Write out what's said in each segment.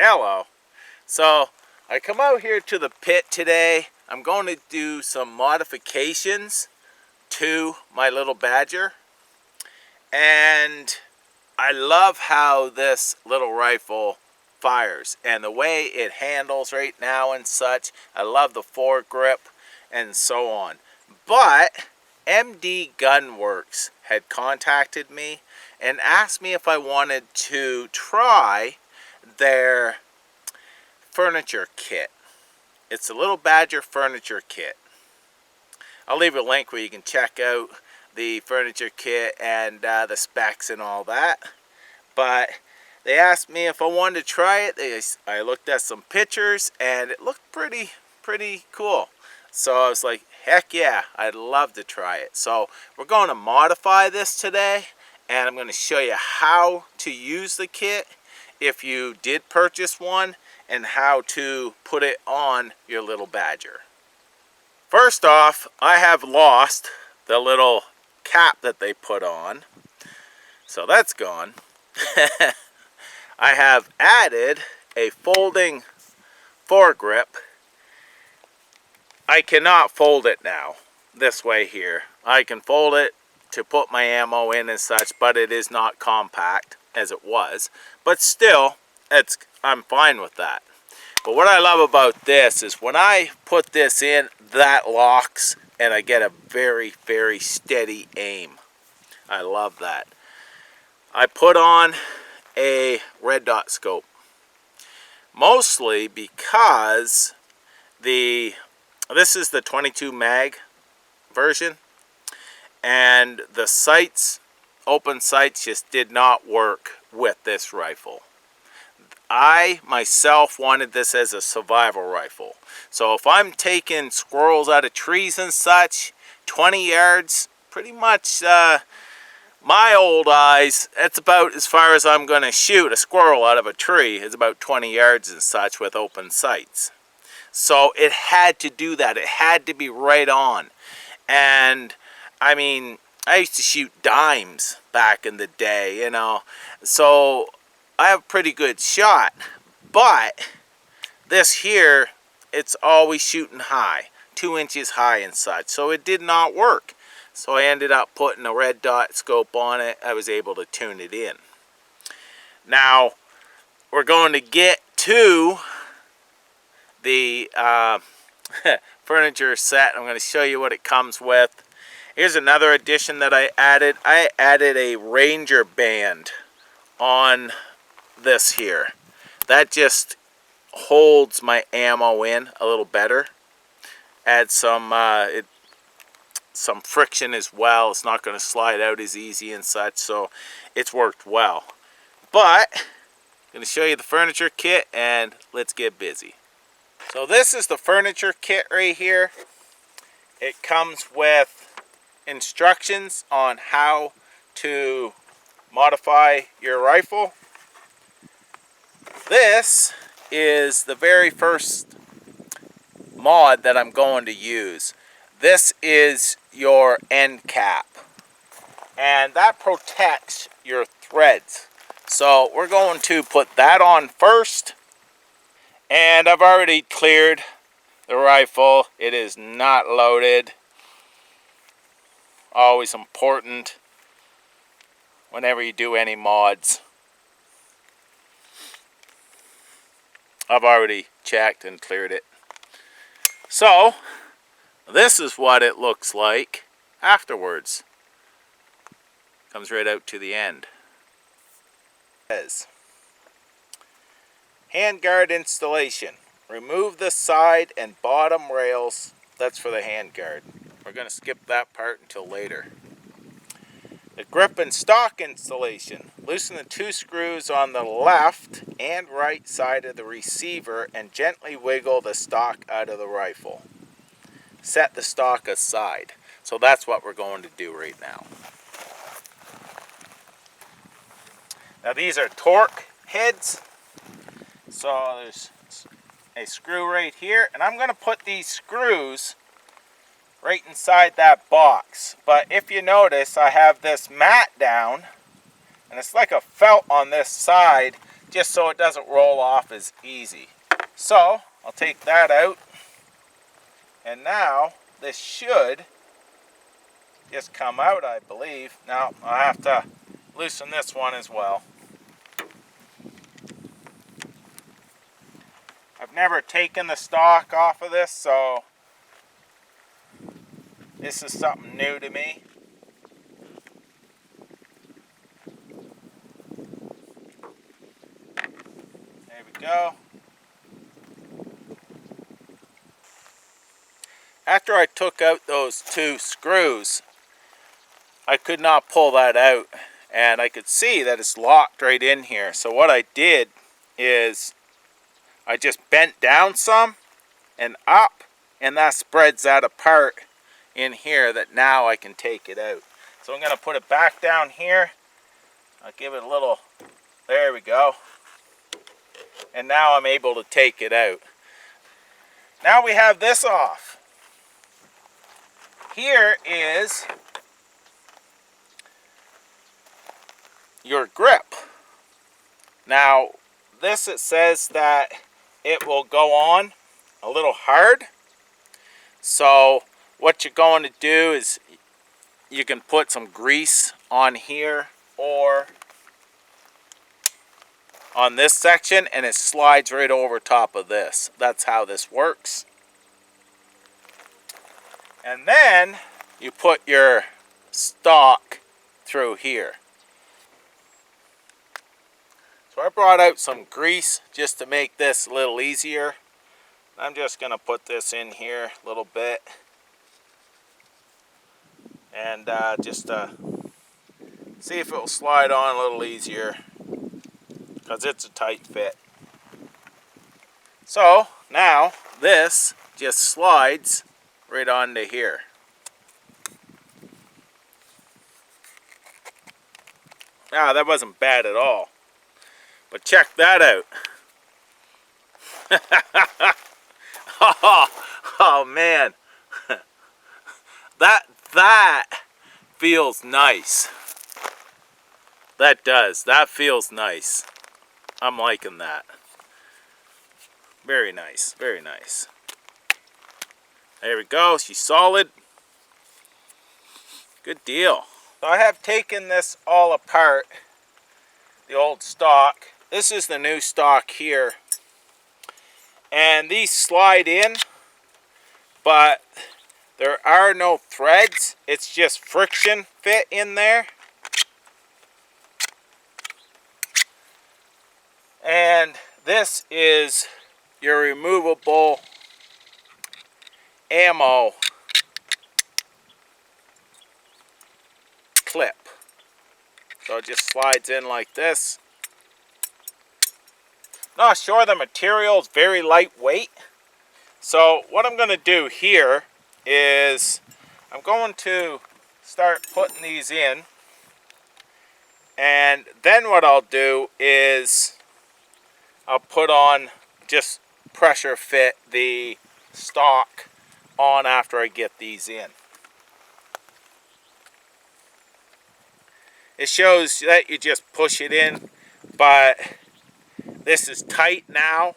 Hello. So I come out here to the pit today. I'm going to do some modifications to my little Badger, and I love how this little rifle fires and the way it handles right now and such. I love the foregrip and so on. But MDGunworks had contacted me and asked me if I wanted to try their furniture kit. It's a little Badger furniture kit. I'll leave a link where you can check out the furniture kit and the specs and all that. But they asked me if I wanted to try it. I looked at some pictures and it looked pretty cool. So I was like, heck yeah, I'd love to try it. So we're going to modify this today, and I'm going to show you how to use the kit if you did purchase one, and how to put it on your little Badger. First off, I have lost the little cap that they put on, so that's gone. I have added a folding foregrip. I cannot fold it now this way here. I can fold it to put my ammo in and such, but it is not compact as it was. But still, I'm fine with that. But what I love about this is when I put this in, that locks and I get a very steady aim. I love that. I put on a red dot scope, mostly because this is the 22 mag version, and the sights, open sights, just did not work with this rifle. I myself wanted this as a survival rifle. So if I'm taking squirrels out of trees and such, 20 yards, pretty much my old eyes, that's about as far as I'm going to shoot a squirrel out of a tree, is about 20 yards and such with open sights. So it had to do that. It had to be right on. And I mean, I used to shoot dimes back in the day, you know. So I have a pretty good shot. But this here, it's always shooting high, 2 inches high and such. So it did not work. So I ended up putting a red dot scope on it. I was able to tune it in. Now, we're going to get to the furniture set. I'm going to show you what it comes with. Here's another addition that I added. I added a Ranger band on this here. That just holds my ammo in a little better. Add some friction as well. It's not going to slide out as easy and such, so it's worked well. But I'm going to show you the furniture kit, and let's get busy. So this is the furniture kit right here. It comes with instructions on how to modify your rifle. This is the very first mod that I'm going to use. This is your end cap, and that protects your threads. So we're going to put that on first. And I've already cleared the rifle. It is not loaded. Always important whenever you do any mods. I've already checked and cleared it. So this is what it looks like afterwards. Comes right out to the end. Handguard installation. Remove the side and bottom rails. That's for the handguard. We're going to skip that part until later. The grip and stock installation. Loosen the 2 screws on the left and right side of the receiver and gently wiggle the stock out of the rifle. Set the stock aside. So that's what we're going to do right now. Now these are torque heads. So there's a screw right here, and I'm going to put these screws right inside that box. But if you notice, I have this mat down, and it's like a felt on this side just so it doesn't roll off as easy. So I'll take that out, and now this should just come out, I believe. Now I have to loosen this one as well. I've never taken the stock off of this, so this is something new to me. There we go. After I took out those 2 screws, I could not pull that out, and I could see that it's locked right in here. So what I did is I just bent down some and up, and that spreads that apart in here, that now I can take it out. So I'm going to put it back down here. I'll give it a little, there we go. And now I'm able to take it out. Now we have this off. Here is your grip. Now this, it says that it will go on a little hard. So what you're going to do is you can put some grease on here or on this section, and it slides right over top of this. That's how this works. And then you put your stock through here. So I brought out some grease just to make this a little easier. I'm just going to put this in here a little bit. And just see if it will slide on a little easier, because it's a tight fit. So now this just slides right onto here. Ah, that wasn't bad at all. But check that out. Oh man. That feels nice. That does. That feels nice. I'm liking that. Very nice. Very nice. There we go. She's solid. Good deal. So I have taken this all apart. The old stock. This is the new stock here. And these slide in, but there are no threads. It's just friction fit in there. And this is your removable ammo clip. So it just slides in like this. Not sure, the material is very lightweight. So what I'm going to do here is I'm going to start putting these in. And then what I'll do is I'll put on, just pressure fit the stock on after I get these in. It shows that you just push it in, but this is tight now,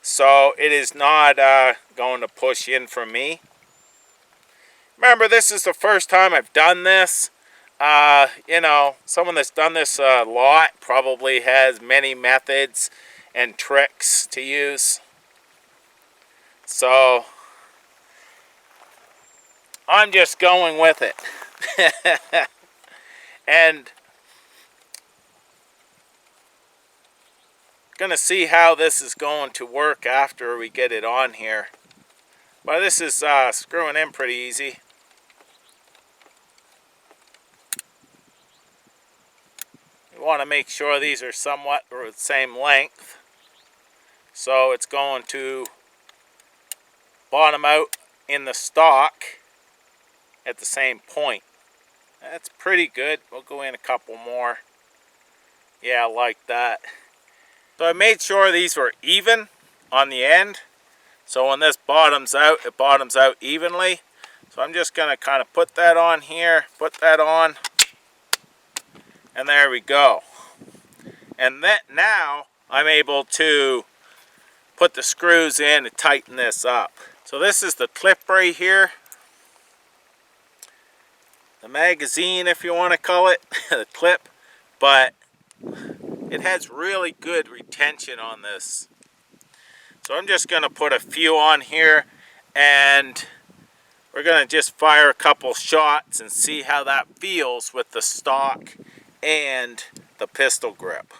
so it is not going to push in for me. Remember, this is the first time I've done this. You know, someone that's done this a lot probably has many methods and tricks to use. So I'm just going with it. And gonna see how this is going to work after we get it on here. But this is screwing in pretty easy. You want to make sure these are somewhat the same length. So it's going to bottom out in the stock at the same point. That's pretty good. We'll go in a couple more. Yeah, I like that. So I made sure these were even on the end. So when this bottoms out, it bottoms out evenly. So I'm just going to kind of put that on here, put that on, and there we go. And that now I'm able to put the screws in and tighten this up. So this is the clip right here. The magazine, if you want to call it, the clip. But it has really good retention on this. So I'm just going to put a few on here, and we're going to just fire a couple shots and see how that feels with the stock and the pistol grip.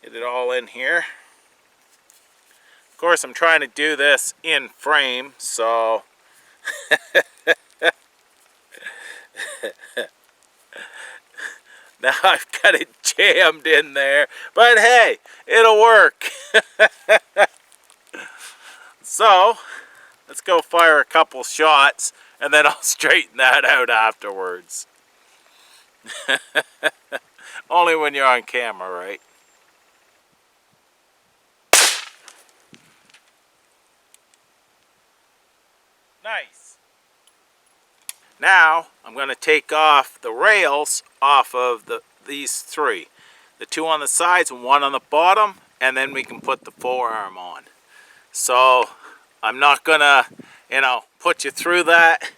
Get it all in here. Of course, I'm trying to do this in frame, so now I've got it jammed in there, but hey, it'll work. So, let's go fire a couple shots, and then I'll straighten that out afterwards. Only when you're on camera, right? Nice. Now, I'm going to take off the rails off of these three. The two on the sides and one on the bottom, and then we can put the forearm on. So, I'm not going to, put you through that.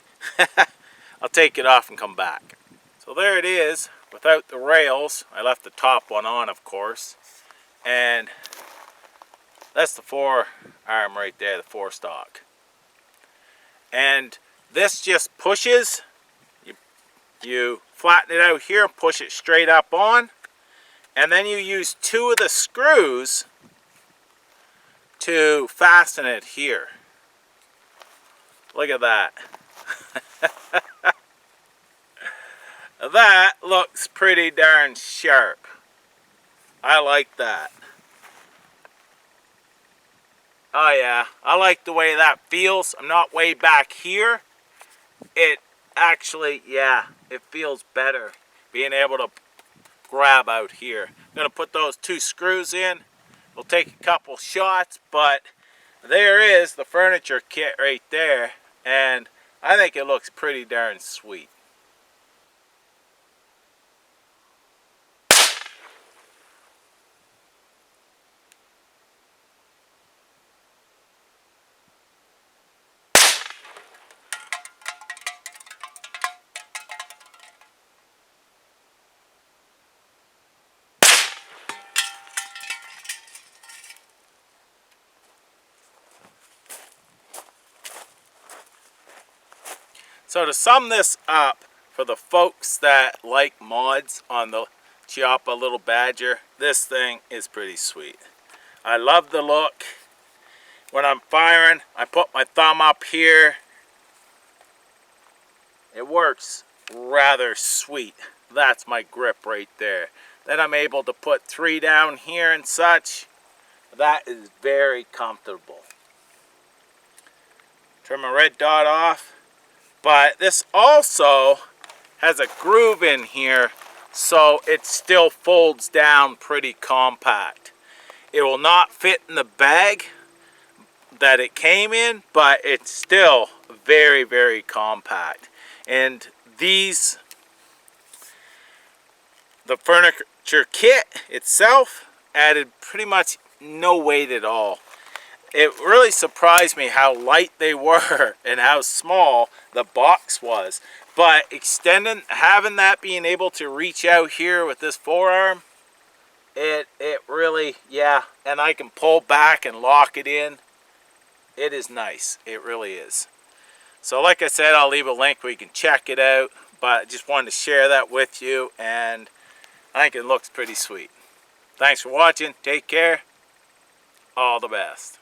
I'll take it off and come back. So there it is, without the rails. I left the top one on, of course. And that's the forearm right there, the forestock. And this just pushes. You flatten it out here, push it straight up on, and then you use two of the screws to fasten it here. Look at that. That looks pretty darn sharp. I like that. Oh yeah, I like the way that feels. I'm not way back here. It actually, yeah, it feels better being able to grab out here. I'm going to put those two screws in. We'll take a couple shots, but there is the furniture kit right there, and I think it looks pretty darn sweet. So to sum this up, for the folks that like mods on the Chiappa Little Badger, this thing is pretty sweet. I love the look. When I'm firing, I put my thumb up here. It works rather sweet. That's my grip right there. Then I'm able to put 3 down here and such. That is very comfortable. Turn my red dot off. But this also has a groove in here, so it still folds down pretty compact. It will not fit in the bag that it came in, but it's still very, very compact. And these, the furniture kit itself, added pretty much no weight at all. It really surprised me how light they were and how small the box was. But extending, having that being able to reach out here with this forearm, it really, yeah, and I can pull back and lock it in. It is nice. It really is. So like I said, I'll leave a link where you can check it out. But I just wanted to share that with you, and I think it looks pretty sweet. Thanks for watching. Take care. All the best.